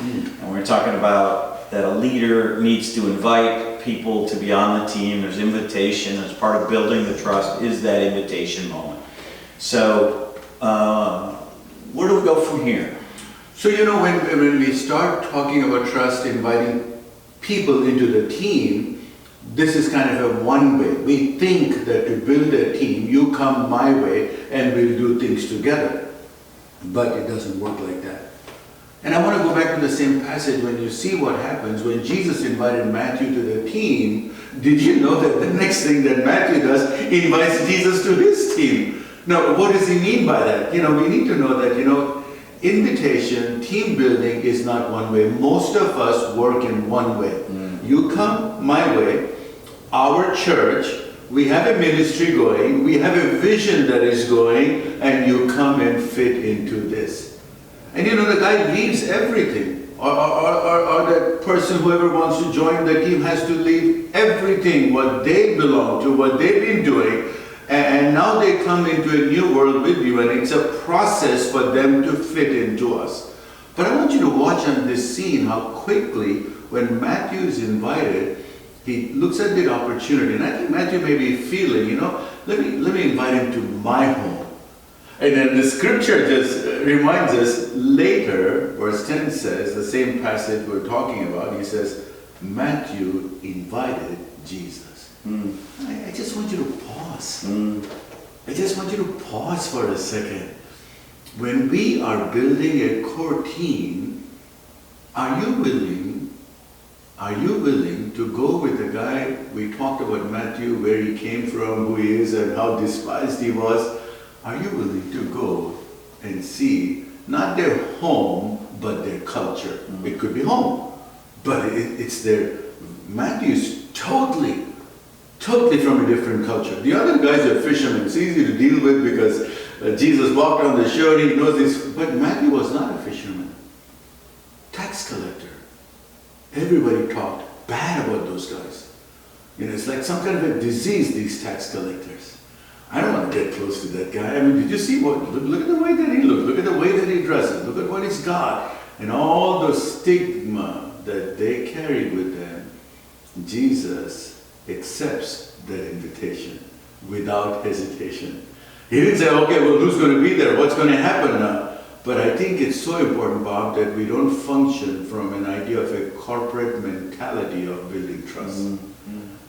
And we're talking about that a leader needs to invite people to be on the team. There's invitation as part of building the trust is that invitation moment. So where do we go from here? So when we start talking about trust, inviting people into the team, this is kind of a one way. We think that to build a team, you come my way and we'll do things together. But it doesn't work like that. And I want to go back to the same passage when you see what happens when Jesus invited Matthew to the team. Did you know that the next thing that Matthew does, he invites Jesus to his team? Now, what does he mean by that? We need to know that, invitation, team building is not one way. Most of us work in one way. You come my way, our church, we have a ministry going, we have a vision that is going, and you come and fit into this. And the guy leaves everything. Or that person, whoever wants to join the team, has to leave everything, what they belong to, what they've been doing. And now they come into a new world with you, and it's a process for them to fit into us. But I want you to watch on this scene how quickly, when Matthew is invited, he looks at the opportunity. And I think Matthew may be feeling, let me invite him to my home. And then the scripture just reminds us later, verse 10 says, the same passage we're talking about, he says, Matthew invited Jesus. I just want you to pause. I just want you to pause for a second. When we are building a core team, are you willing to go with the guy? We talked about Matthew, where he came from, who he is, and how despised he was. Are you willing to go and see not their home, but their culture? It could be home, but it's their... Matthew's totally from a different culture. The other guys are fishermen. It's easy to deal with because Jesus walked on the shore, he knows this. But Matthew was not a fisherman. Tax collector. Everybody talked bad about those guys. It's like some kind of a disease, these tax collectors. I don't want to get close to that guy. Did you see look at the way that he looks, look at the way that he dresses, look at what he's got, and all the stigma that they carried with them. Jesus accepts that invitation without hesitation. He didn't say, okay, well, who's going to be there? What's going to happen now? But I think it's so important, Bob, that we don't function from an idea of a corporate mentality of building trust.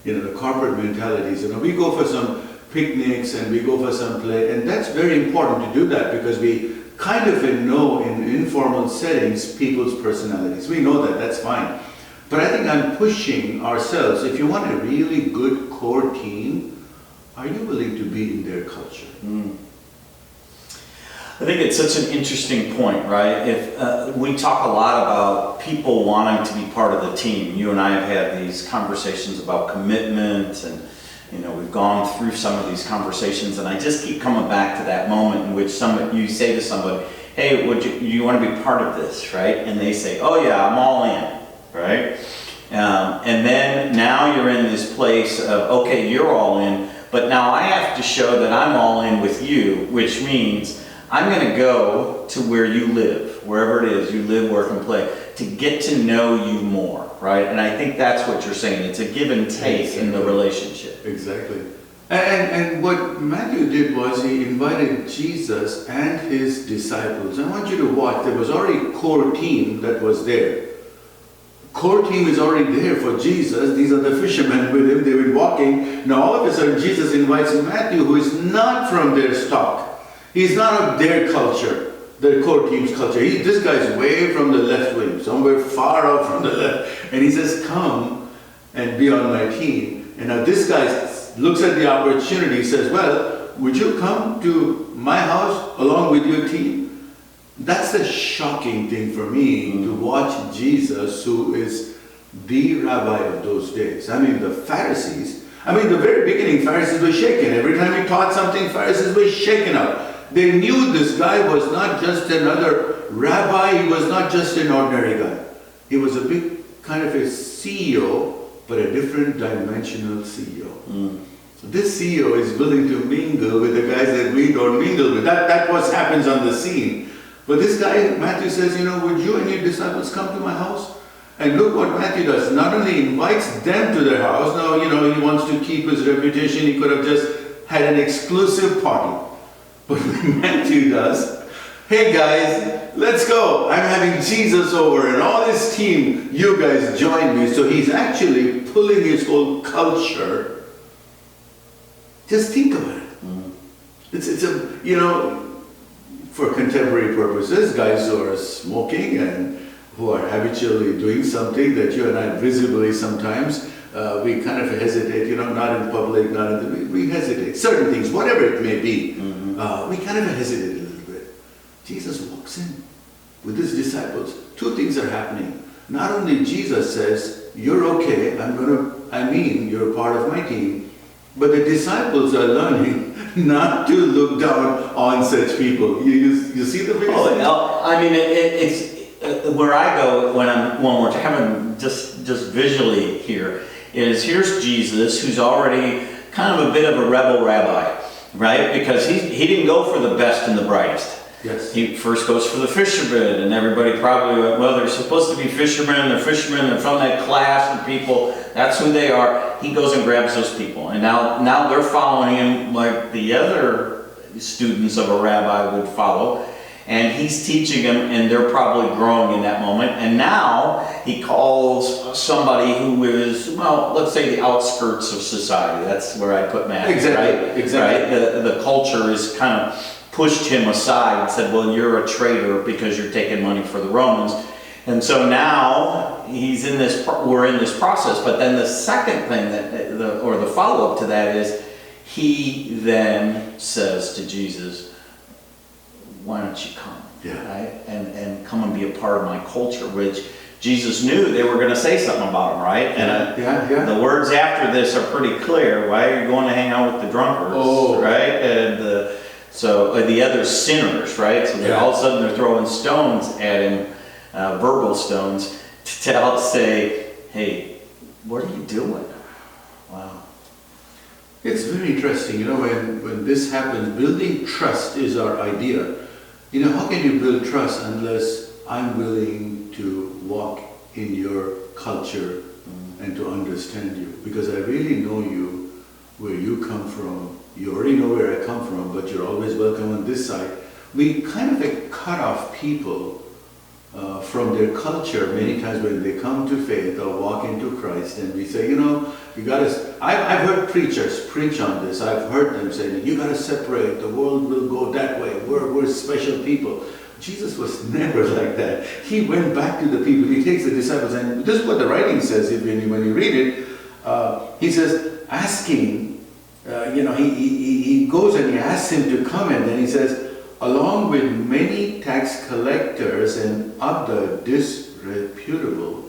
The corporate mentalities, we go for some picnics and we go for some play, and that's very important to do that because we kind of know in informal settings people's personalities. We know that, that's fine. But I think I'm pushing ourselves. If you want a really good core team, are you willing to be in their culture? I think it's such an interesting point, right? If we talk a lot about people wanting to be part of the team. You and I have had these conversations about commitment, and we've gone through some of these conversations, and I just keep coming back to that moment in which you say to somebody, "Hey, you want to be part of this, right?" And they say, "Oh yeah, I'm all in." Right? And then now you're in this place of, okay, you're all in, but now I have to show that I'm all in with you, which means I'm going to go to where you live, wherever it is you live, work, and play, to get to know you more, right? And I think that's what you're saying. It's a give and take in the relationship. Exactly. And what Matthew did was he invited Jesus and his disciples. I want you to watch. There was already a core team that was there. Core team is already there for Jesus. These are the fishermen with him. They've been walking. Now all of a sudden Jesus invites Matthew, who is not from their stock. He's not of their culture, the core team's culture. This guy's way from the left wing, somewhere far out from the left. And he says, come and be on my team. And now this guy looks at the opportunity, says, well, would you come to my house along with your team? That's a shocking thing for me to watch Jesus, who is the rabbi of those days. The Pharisees, the very beginning, Pharisees were shaken. Every time he taught something, Pharisees were shaken up. They knew this guy was not just another rabbi, he was not just an ordinary guy. He was a big kind of a CEO, but a different dimensional CEO. So this CEO is willing to mingle with the guys that we don't mingle with. That what happens on the scene. But this guy, Matthew says, would you and your disciples come to my house? And look what Matthew does. Not only invites them to their house, now, he wants to keep his reputation. He could have just had an exclusive party. But what Matthew does, hey guys, let's go. I'm having Jesus over and all his team, you guys join me. So he's actually pulling his whole culture. Just think about it. It's for contemporary purposes, guys who are smoking and who are habitually doing something that you and I visibly sometimes, we kind of hesitate, not in public, we hesitate. Certain things, whatever it may be, we kind of hesitate a little bit. Jesus walks in with his disciples. Two things are happening. Not only Jesus says, you're okay, you're part of my team, but the disciples are learning not to look down on such people. You see the biggest thing? It's where I go when we're having just visually here's Jesus, who's already kind of a bit of a rebel rabbi, right? Because he didn't go for the best and the brightest. Yes. He first goes for the fishermen, and everybody probably went, well, they're supposed to be fishermen, they're from that class of people, that's who they are. He goes and grabs those people, and now they're following him like the other students of a rabbi would follow, and he's teaching them, and they're probably growing in that moment. And now he calls somebody who is, well, let's say the outskirts of society. That's where I put Matthew. Exactly. Right? Exactly. Right? The culture is kind of pushed him aside and said, well, you're a traitor because you're taking money for the Romans. And so now we're in this process. But then the second thing the follow-up to that is, he then says to Jesus, why don't you come? Yeah. Right? And come and be a part of my culture, which Jesus knew they were going to say something about him, right? And the words after this are pretty clear. Why are you going to hang out with the drunkards? Oh. Right? And the other sinners, right? So all of a sudden they're throwing stones at him, verbal stones, to say, hey, what are you doing? Wow. It's very interesting, when this happens, building trust is our idea. How can you build trust unless I'm willing to walk in your culture and to understand you? Because I really know you, where you come from. You already know where I come from, but you're always welcome on this side. We kind of cut off people from their culture many times when they come to faith or walk into Christ, and we say, you gotta. I've heard preachers preach on this. I've heard them say, you gotta separate. The world will go that way. We're special people. Jesus was never like that. He went back to the people. He takes the disciples, and this is what the writing says. When you read it, he says, asking. He goes and he asks him to come, and then he says, along with many tax collectors and other disreputable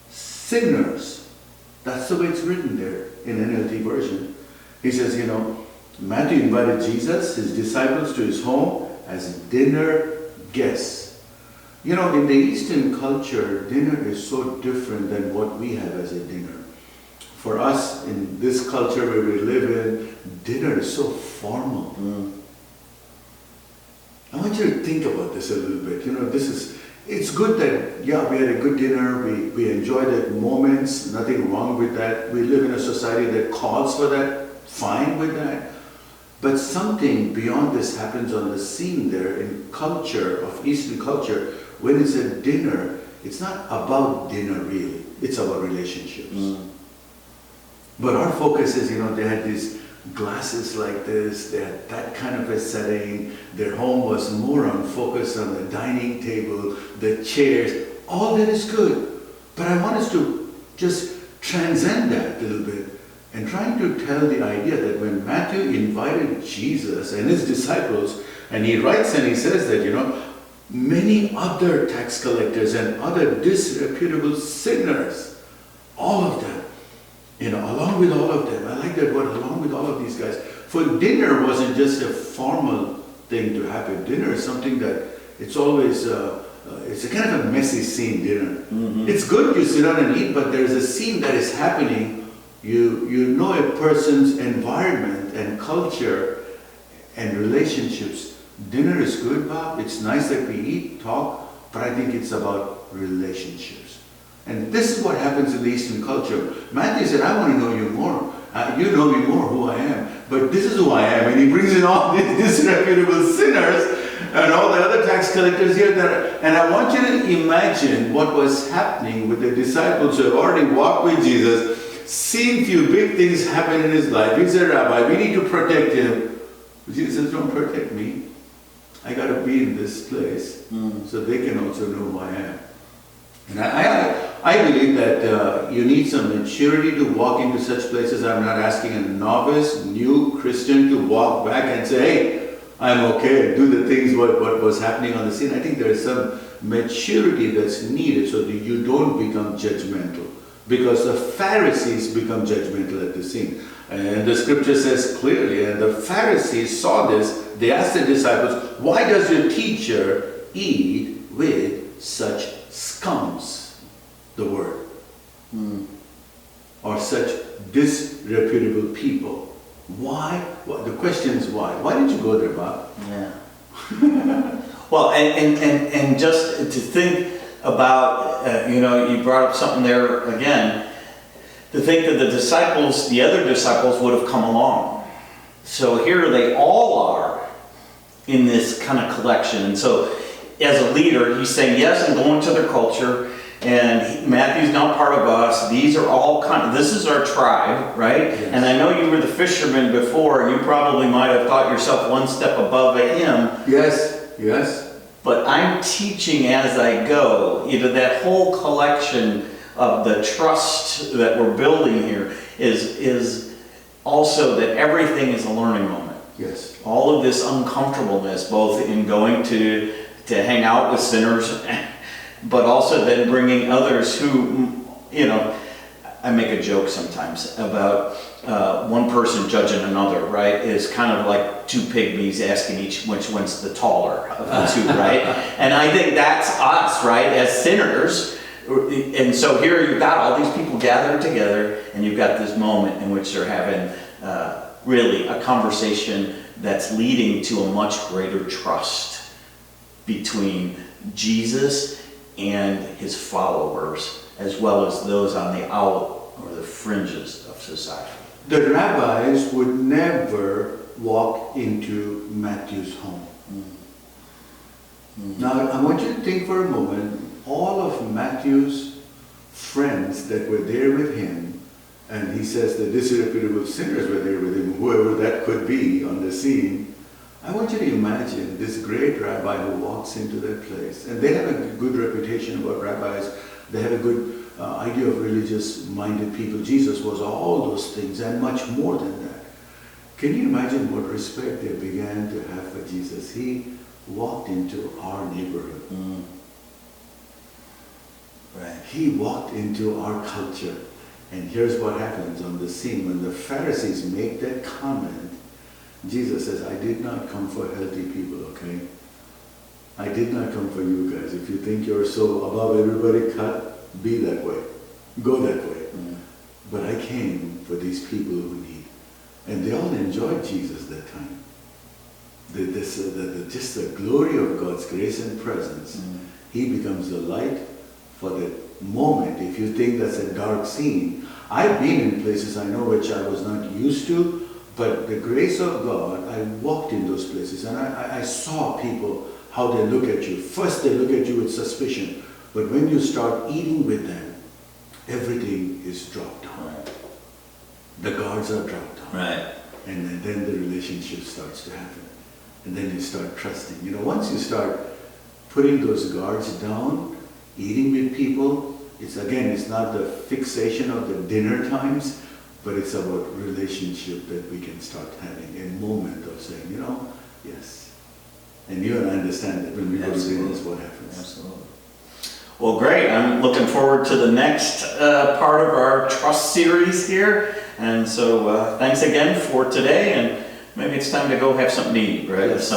sinners. That's the way it's written there in NLT version. He says, Matthew invited Jesus, his disciples, to his home as dinner guests. In the Eastern culture, dinner is so different than what we have as a dinner. For us, in this culture where we live in, dinner is so formal. I want you to think about this a little bit. It's good that, we had a good dinner, we enjoyed the moments, nothing wrong with that. We live in a society that calls for that, fine with that. But something beyond this happens on the scene there in culture, of Eastern culture. When it's a dinner, it's not about dinner really, it's about relationships. But our focus is, they had these glasses like this, they had that kind of a setting, their home was more on focus on the dining table, the chairs, all that is good. But I want us to just transcend that a little bit and trying to tell the idea that when Matthew invited Jesus and his disciples, and he writes and he says that, many other tax collectors and other disreputable sinners, all of them, along with all of them. I like that word, along with all of these guys. For dinner wasn't just a formal thing to happen. Dinner is something that it's always, it's a kind of a messy scene, dinner. It's good you sit down and eat, but there's a scene that is happening. You know a person's environment and culture and relationships dinner is good, Bob. It's nice that we eat, talk, but I think it's about relationships. And this is what happens in the Eastern culture. Matthew said, I want to know you more. You know me more, who I am. But this is who I am. And he brings in all these disreputable sinners and all the other tax collectors here. And I want you to imagine what was happening with the disciples who have already walked with Jesus, seen few big things happen in his life. He said, Rabbi, we need to protect him. Jesus says, don't protect me. I got to be in this place so they can also know who I am. And I believe that you need some maturity to walk into such places. I'm not asking a novice, new Christian to walk back and say, hey, I'm okay, do the things what was happening on the scene. I think there is some maturity that's needed so that you don't become judgmental. Because the Pharisees become judgmental at the scene. And the scripture says clearly, and the Pharisees saw this, they asked the disciples, why does your teacher eat with such scums? The word. Or such disreputable people. Why? Well, the question is why. Why did you go there, Bob? Yeah. Well, and just to think about, you brought up something there again, to think that the other disciples would have come along. So here they all are in this kind of collection. And so as a leader, he's saying, yes, I'm going to their culture. And Matthew's not part of us. These are all this is our tribe, right? Yes. And I know you were the fisherman before. You probably might have thought yourself one step above him. Yes. But I'm teaching as I go. That whole collection of the trust that we're building here is also that everything is a learning moment. Yes. All of this uncomfortableness, both in going to hang out with sinners, but also then bringing others who, I make a joke sometimes about one person judging another, right? Is kind of like two pygmies asking which one's the taller of the two, right? And I think that's us, right? As sinners. And so here you've got all these people gathered together, and you've got this moment in which they're having really a conversation that's leading to a much greater trust between Jesus and his followers, as well as those on the out or the fringes of society. The rabbis would never walk into Matthew's home. Now, I want you to think for a moment, all of Matthew's friends that were there with him, and he says the disreputable sinners were there with him, whoever that could be on the scene. I want you to imagine this great rabbi who walks into that place. And they have a good reputation about rabbis. They have a good idea of religious-minded people. Jesus was all those things and much more than that. Can you imagine what respect they began to have for Jesus? He walked into our neighborhood. Right. He walked into our culture. And here's what happens on the scene. When the Pharisees make that comment, Jesus says, I did not come for healthy people, okay? I did not come for you guys. If you think you're so above everybody, be that way. Go that way. But I came for these people who need. And they all enjoyed Jesus that time. Just the glory of God's grace and presence. He becomes the light for the moment. If you think that's a dark scene, I've been in places I know which I was not used to, but the grace of God, I walked in those places and I saw people, how they look at you. First they look at you with suspicion, but when you start eating with them, everything is dropped down. Right. The guards are dropped down. Right. And then the relationship starts to happen. And then you start trusting. Once you start putting those guards down, eating with people, it's not the fixation of the dinner times, but it's about relationship that we can start having a moment of saying, yes. And you and I understand that when we go to dinner, that's what happens. Absolutely. Well, great. I'm looking forward to the next part of our trust series here. And so thanks again for today. And maybe it's time to go have something to eat, right? Yes.